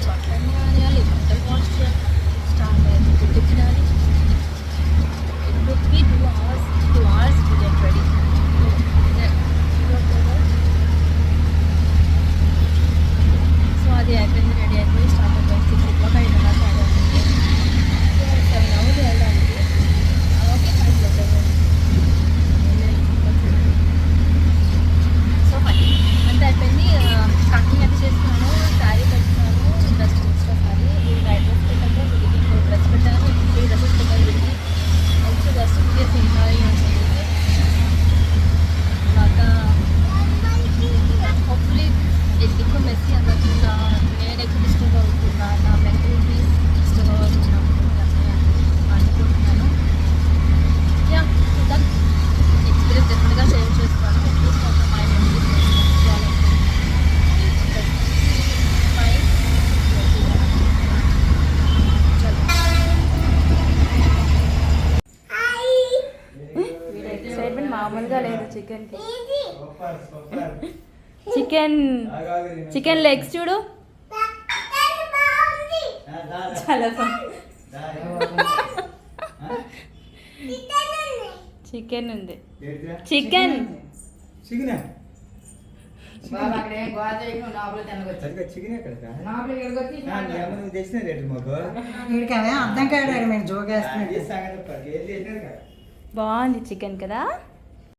బట్టలు ఆరేయాలి, బట్టలు వాష్ చేయాలి, స్టార్ట్ అయ్యాలి, ఫుడ్ తినాలి. It took me 2 hours to get ready. So అది అయిపోయింది, రెడీ అయిపోయి స్టార్ట్ అయిపోయి 6 o'clock అయింది నాకు అది అవుతుంది. సో 7 hours వెళ్ళడానికి ఓకే 5 letters. సో అంతా అయిపోయింది. కటింగ్ అయితే చేస్తున్నాను, శారీ పెట్టుకున్నాను, dress extra sari white dress పెట్టాక వీడికి ఇంకో డ్రెస్ పెట్టాను, 3 డ్రెస్సెస్ పెట్టాను వీడికి. నెక్స్ట్ డ్రెస్ చేసి ఉన్నాయి అని చెప్పేసి బాగా హోప్ఫుల్లీ ఎక్కువ మెస్సీ అవ్వకుండా నేను ఎక్కువ డిస్టర్బ్ అవుతున్నా, నా మెంటల్ పీస్ డిస్టర్బ్ అవ్వకుండా అనుకుంటున్నాను. యా చూద్దాం, ఎక్స్పీరియన్స్ డెఫినెట్గా షేర్ చేస్తాను. అట్లీస్ట్ ఒక 5 minutes ఎక్సైట్మెంట్ మామూలుగా లేదు. చికెన్ లెగ్స్ చూడు, చాలా చికెన్ ఉంది. చికెన్ అర్థం కాడు మేము జోగేస్తున్నాం. బాగుంది చికెన్ కదా.